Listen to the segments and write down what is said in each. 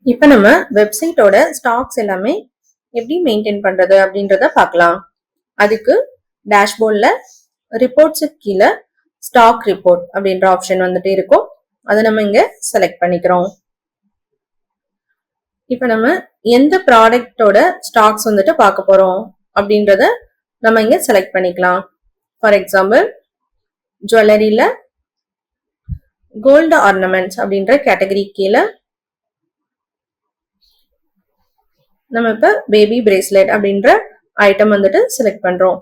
இப்போ நம்ம வெப்சைட்டோட ஸ்டாக்ஸ் எல்லாமே எப்படி மெயின்டைன் பண்றது அப்படின்றத பார்க்கலாம். அதுக்கு டேஷ்போர்ட்ல ரிப்போர்ட்ஸுக்கு கீழே ஸ்டாக் ரிப்போர்ட் அப்படின்ற ஆப்ஷன் வந்துட்டு இருக்கும். அதை நம்ம இங்க செலக்ட் பண்ணிக்கிறோம். இப்போ நம்ம எந்த ப்ராடக்டோட ஸ்டாக்ஸ் வந்துட்டு பார்க்க போறோம் அப்படின்றத நம்ம இங்க செலக்ட் பண்ணிக்கலாம். ஃபார் எக்ஸாம்பிள் ஜுவல்லரியில கோல்டு ஆர்னமெண்ட்ஸ் அப்படின்ற கேட்டகரி கீழே நம்ம இப்ப பேபி பிரேஸ்லெட் அப்படின்ற ஐட்டம் வந்துட்டு செலக்ட் பண்றோம்.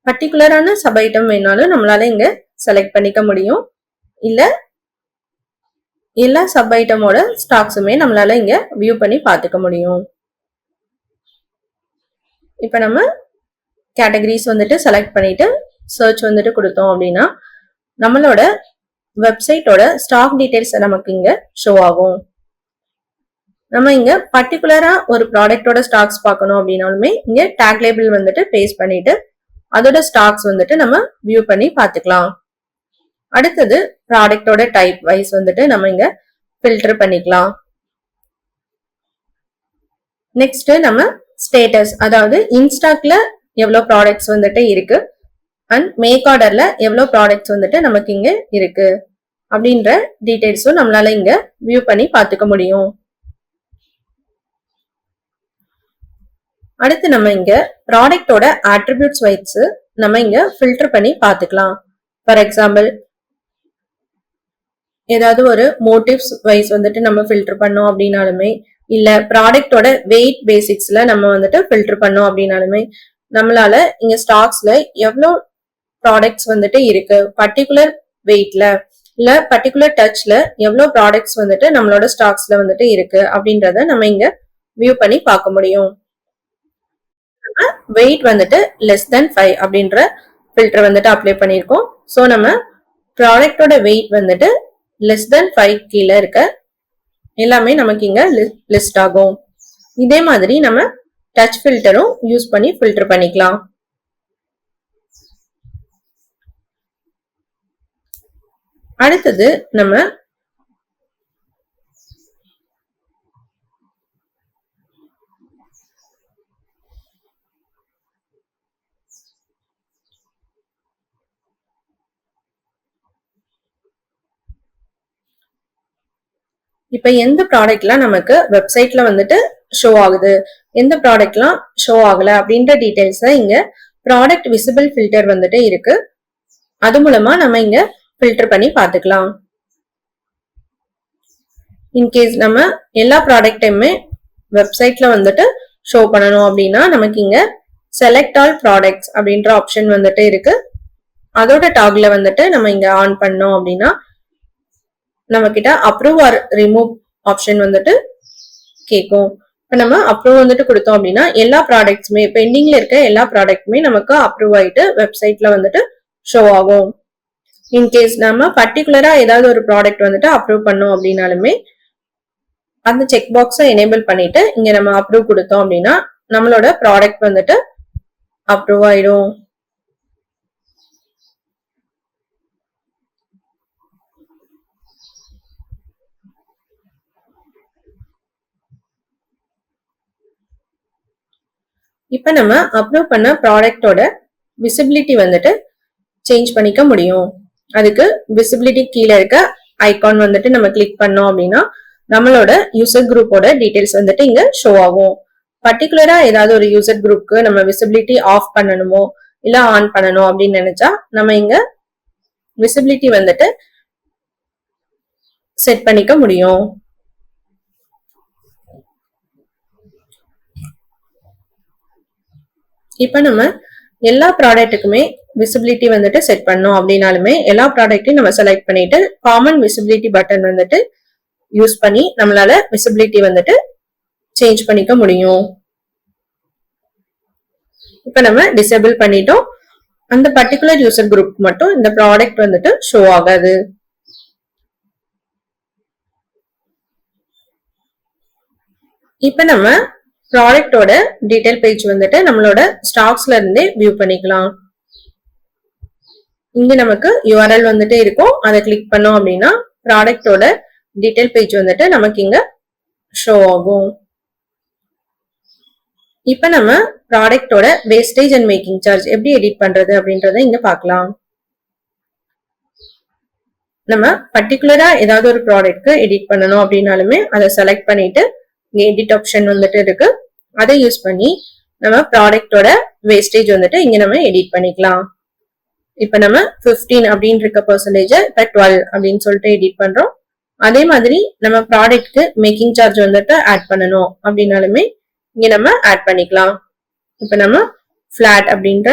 பர்டிகுலரான சப் ஐட்டம் வேணாலும் நம்மளால இங்க செலக்ட் பண்ணிக்க முடியும். இல்ல எல்லா சப் ஐட்டமோட ஸ்டாக்ஸுமே நம்மளால இங்க வியூ பண்ணி பார்த்துக்க முடியும். இப்ப நம்ம கேட்டகரிஸ் வந்துட்டு செலக்ட் பண்ணிட்டு சர்ச் வந்துட்டு கொடுத்தோம் அப்படின்னா நம்மளோட வெப்சைட்டோட ஸ்டாக் டீடைல்ஸ் நமக்கு இங்க ஷோ ஆகும். நம்ம இங்க பர்டிகுலரா ஒரு ப்ராடக்டோட ஸ்டாக்ஸ் பார்க்கணும் அப்படின்னாலுமே இங்க டேக் லேபிள் வந்துட்டு பேஸ்ட் பண்ணிட்டு அதோட ஸ்டாக்ஸ் வந்துட்டு நம்ம வியூ பண்ணி பார்த்துக்கலாம். அடுத்தது ப்ராடக்டோட டைப் வைஸ் வந்துட்டு நம்ம இங்க ஃபில்டர் பண்ணிக்கலாம். நெக்ஸ்ட் நம்ம ஸ்டேட்டஸ், அதாவது இன்ஸ்டாக்ல எவ்வளவு ப்ராடக்ட்ஸ் வந்துட்டு இருக்கு அண்ட் மேக் ஆர்டர்ல எவ்வளவு ப்ராடக்ட்ஸ் வந்துட்டு நமக்கு இங்க இருக்கு அப்படின்ற டீடைல்ஸும் நம்மளால இங்க வியூ பண்ணி பார்த்துக்க முடியும். அடுத்து நம்ம இங்க ப்ராடக்டோட ஆட்ரிபியூட்ஸ் வைஸ் நம்ம இங்க ஃபில்டர் பண்ணி பார்த்துக்கலாம். ஃபார் எக்ஸாம்பிள் ஏதாவது ஒரு மோட்டிவ்ஸ் வைஸ் வந்துட்டு நம்ம ஃபில்டர் பண்ணோம் அப்படின்னாலுமே இல்ல ப்ராடக்டோட வெயிட் பேசிக்ஸ்ல நம்ம வந்துட்டு ஃபில்டர் பண்ணோம் அப்படின்னாலுமே நம்மளால இங்க ஸ்டாக்ஸ்ல எவ்வளவு ப்ராடக்ட்ஸ் வந்துட்டு இருக்கு, பர்டிகுலர் வெயிட்ல இல்ல பர்டிகுலர் டச்ல எவ்வளவு ப்ராடக்ட்ஸ் வந்துட்டு நம்மளோட ஸ்டாக்ஸ்ல வந்துட்டு இருக்கு அப்படின்றத நம்ம இங்க வியூ பண்ணி பார்க்க முடியும். வெயிட் வந்துட்டு லெஸ் தென் 5 அப்படின்ற ஃபில்டர் வந்துட்டு அப்ளை பண்ணியிருக்கோம். ஸோ நம்ம ப்ராடக்டோட வெயிட் வந்துட்டு லெஸ் தென் 5 கீழே இருக்க எல்லாமே நமக்கு இங்க லிஸ்ட் ஆகும். இதே மாதிரி நம்ம டச் ஃபில்டரும் யூஸ் பண்ணி ஃபில்டர் பண்ணிக்கலாம். அடுத்தது நம்ம இப்ப எந்த ப்ராடக்ட்லாம் நமக்கு வெப்சைட்ல வந்துட்டு ஷோ ஆகுது, எந்த ப்ராடக்ட்லாம் ஷோ ஆகல அப்படின்ற டீடைல்ஸ் இங்க ப்ராடக்ட் விசிபிள் ஃபில்டர் வந்துட்டு இருக்கு. அது மூலமா நம்ம இங்க ஃபில்டர் பண்ணி பார்த்துக்கலாம். இன்கேஸ் நம்ம எல்லா ப்ராடக்டையுமே வெப்சைட்ல வந்துட்டு ஷோ பண்ணணும் அப்படின்னா நமக்கு இங்க செலக்ட் ஆல் ப்ராடக்ட்ஸ் அப்படின்ற ஆப்ஷன் வந்துட்டு இருக்கு. அதோட டாக்ல வந்துட்டு நம்ம இங்க ஆன் பண்ணோம் அப்படின்னா நம்ம கிட்ட அப்ரூவ் ஆர் ரிமூவ் ஆப்ஷன் வந்துட்டு கேட்கும். இப்ப நம்ம அப்ரூவ் வந்துட்டு கொடுத்தோம் அப்படின்னா எல்லா ப்ராடக்ட்ஸுமே பெண்டிங்ல இருக்க எல்லா ப்ராடக்ட்டுமே நமக்கு அப்ரூவ் ஆயிட்டு வெப்சைட்ல வந்துட்டு ஷோ ஆகும். இன்கேஸ் நம்ம பர்டிகுலரா ஏதாவது ஒரு ப்ராடக்ட் வந்துட்டு அப்ரூவ் பண்ணோம் அப்படின்னாலுமே அந்த செக் பாக்ஸை எனேபிள் பண்ணிட்டு இங்க நம்ம அப்ரூவ் கொடுத்தோம் அப்படின்னா நம்மளோட ப்ராடக்ட் வந்துட்டு அப்ரூவ் ஆயிடும். இப்ப நம்ம அப்ரூவ் பண்ண ப்ராடக்டோட விசிபிலிட்டி வந்துட்டு சேஞ்ச் பண்ணிக்க முடியும். அதுக்கு விசிபிலிட்டி கீழே இருக்க ஐகான் வந்துட்டு நம்ம கிளிக் பண்ணோம் அப்படின்னா நம்மளோட யூசர் குரூப்போட டீடைல்ஸ் வந்துட்டு இங்க ஷோ ஆகும். பர்டிகுலரா ஏதாவது ஒரு யூசர் குரூப்க்கு நம்ம விசிபிலிட்டி ஆஃப் பண்ணணுமோ இல்ல ஆன் பண்ணணும் அப்படின்னு நினைச்சா நம்ம இங்க விசிபிலிட்டி வந்துட்டு செட் பண்ணிக்க முடியும். இப்ப நம்ம எல்லா ப்ராடக்ட்டுக்குமே விசிபிலிட்டி வந்துட்டு செட் பண்ணோம் அப்படின்னாலுமே எல்லா ப்ராடக்ட்டையும் நம்ம செலக்ட் பண்ணிட்டு காமன் விசிபிலிட்டி பட்டன் வந்துட்டு யூஸ் பண்ணி நம்மளால விசிபிலிட்டி வந்துட்டு சேஞ்ச் பண்ணிக்க முடியும். இப்ப நம்ம டிசேபிள் பண்ணிட்டோம். அந்த பர்டிகுலர் யூசர் குரூப் மட்டும் இந்த ப்ராடக்ட் வந்துட்டு ஷோ ஆகாது. இப்ப நம்ம ப்ராடக்டோட டீடைல் பேஜ் வந்துட்டு நம்மளோட ஸ்டாக்ஸ்ல இருந்தே வியூ பண்ணிக்கலாம். இங்க நமக்கு URL வந்துட்டு இருக்கும். அதை கிளிக் பண்ணோம் அப்படின்னா ப்ராடக்டோட டீடைல் பேஜ் வந்துட்டு நமக்கு இங்க ஷோ ஆகும். இப்ப நம்ம ப்ராடக்டோட வேஸ்டேஜ் அண்ட் மேக்கிங் சார்ஜ் எப்படி எடிட் பண்றது அப்படின்றத இங்க பார்க்கலாம். நம்ம பர்டிகுலரா ஏதாவது ஒரு ப்ராடக்ட்க்கு எடிட் பண்ணணும் அப்படின்னாலுமே அதை செலக்ட் பண்ணிட்டு இங்க எடிட் ஆப்ஷன் வந்துட்டு இருக்கு. அதை யூஸ் பண்ணி நம்ம ப்ராடக்டோட வேஸ்டேஜ் வந்துட்டு இங்க நம்ம எடிட் பண்ணிக்கலாம். இப்ப நம்ம 15 அப்படின்னு இருக்க பெர்சன்டேஜ் இப்ப 12 அப்படின்னு சொல்லிட்டு எடிட் பண்றோம். அதே மாதிரி நம்ம ப்ராடக்ட்க்கு மேக்கிங் சார்ஜ் வந்துட்டு ஆட் பண்ணணும் அப்படின்னாலுமே இங்க நம்ம ஆட் பண்ணிக்கலாம். இப்ப நம்ம ஃபிளாட் அப்படின்ற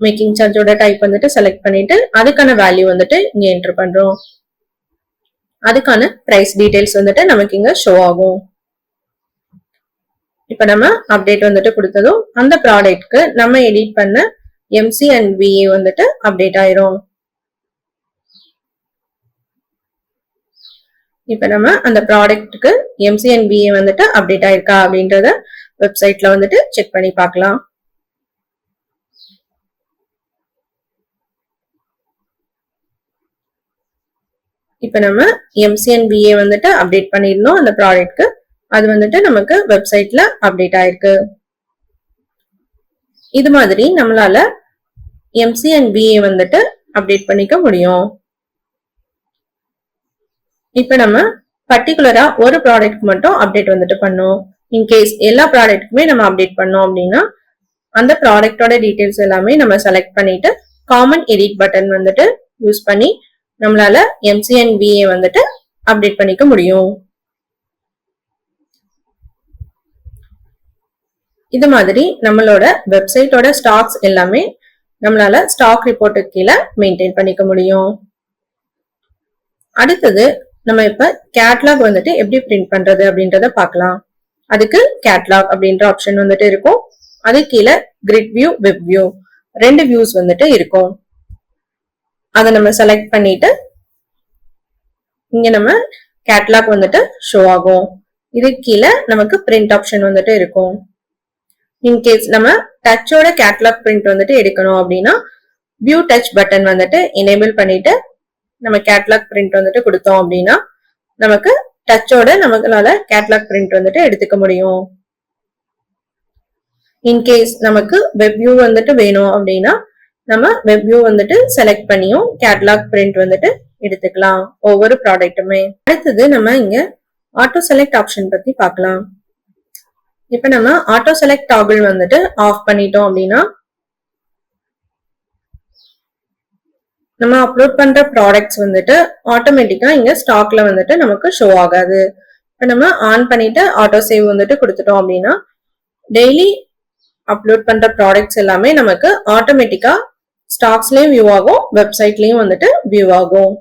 மேக்கிங் சார்ஜோட டைப் வந்துட்டு செலக்ட் பண்ணிட்டு அதுக்கான வேல்யூ வந்துட்டு இங்க என்டர் பண்றோம். அதுக்கான பிரைஸ் டீடைல்ஸ் வந்துட்டு நமக்கு இங்க ஷோ ஆகும். இப்ப நம்ம அப்டேட் வந்துட்டு கொடுத்ததும் அந்த ப்ராடக்ட்க்கு நம்ம எடிட் பண்ண எம்சி அண்ட் விஏ வந்துட்டு அப்டேட் ஆயிரும். இப்ப நம்ம அந்த ப்ராடக்ட்க்கு எம்சி அண்ட் விஏ வந்துட்டு அப்டேட் ஆயிருக்கா அப்படின்றத வெப்சைட்ல வந்துட்டு செக் பண்ணி பார்க்கலாம். இப்ப நம்ம எம்சி அண்ட் விஏ வந்துட்டு அப்டேட் பண்ணிருந்தோம் அந்த ப்ராடக்ட்க்கு. அது வந்துட்டு நமக்கு வெப்சைட்ல அப்டேட் ஆயிருக்கு. இது மாதிரி நம்மளால எம்சி அண்ட் விஏ வந்துட்டு அப்டேட் பண்ணிக்க முடியும். இப்ப நம்ம பர்டிகுலரா ஒரு ப்ராடக்ட் மட்டும் அப்டேட் வந்துட்டு பண்ணோம். இன்கேஸ் எல்லா ப்ராடக்ட்டுமே நம்ம அப்டேட் பண்ணோம் அப்படின்னா அந்த ப்ராடக்டோட டீடைல்ஸ் எல்லாமே நம்ம செலக்ட் பண்ணிட்டு காமன் எடிட் பட்டன் வந்துட்டு யூஸ் பண்ணி நம்மளால எம்சி அண்ட் விஏ வந்துட்டு அப்டேட் பண்ணிக்க முடியும். இது மாதிரி நம்மளோட வெப்சைட்டோட ஸ்டாக்ஸ் எல்லாமே நம்மளால ஸ்டாக் ரிப்போர்ட்டுக்கு கீழே மெயின்டைன் பண்ணிக்க முடியும். அடுத்தது நம்ம இப்ப கேட்லாக் வந்துட்டு எப்படி பிரிண்ட் பண்றது அப்படின்றத பார்க்கலாம். அதுக்கு கேட்லாக் அப்படின்ற ஆப்ஷன் வந்துட்டு இருக்கும். அது கீழே கிரிட் வியூ, வெப் வியூ ரெண்டு வியூஸ் வந்துட்டு இருக்கும். அதை நம்ம செலக்ட் பண்ணிட்டு இங்க நம்ம கேட்லாக் வந்துட்டு ஷோ ஆகும். இது கீழே நமக்கு பிரிண்ட் ஆப்ஷன் வந்துட்டு இருக்கும். இன்கேஸ் நம்ம டச்சோட கேட்லாக் பிரிண்ட் வந்துட்டு எடுக்கணும் அப்படின்னா வியூ டச் பட்டன் வந்துட்டு எனேபிள் பண்ணிட்டு நம்ம கேட்லாக் பிரிண்ட் வந்துட்டு கொடுத்தோம் அப்படின்னா நமக்கு டச்சோட நம்மளால கேட்லாக் பிரிண்ட் வந்துட்டு எடுத்துக்க முடியும். இன்கேஸ் நமக்கு வெப் வியூ வந்துட்டு வேணும் அப்படின்னா நம்ம வெப் வியூ வந்துட்டு செலக்ட் பண்ணியும் கேட்லாக் பிரிண்ட் வந்துட்டு எடுத்துக்கலாம் ஒவ்வொரு ப்ராடக்ட்டுமே. அடுத்தது நம்ம இங்க ஆட்டோ செலக்ட் ஆப்ஷன் பத்தி பார்க்கலாம். இப்ப நம்ம ஆட்டோ செலக்ட் டாகிள் வந்துட்டு ஆஃப் பண்ணிட்டோம் அப்படின்னா நம்ம அப்லோட் பண்ற ப்ராடக்ட்ஸ் வந்துட்டு ஆட்டோமேட்டிக்கா இங்க ஸ்டாக்ல வந்துட்டு நமக்கு ஷோ ஆகாது. இப்ப நம்ம ஆன் பண்ணிட்டு ஆட்டோ சேவ் வந்துட்டு கொடுத்துட்டோம் அப்படின்னா டெய்லி அப்லோட் பண்ற ப்ராடக்ட்ஸ் எல்லாமே நமக்கு ஆட்டோமேட்டிக்கா ஸ்டாக்ஸ்லயும் வியூ ஆகும், வெப்சைட்லயும் வந்துட்டு வியூ ஆகும்.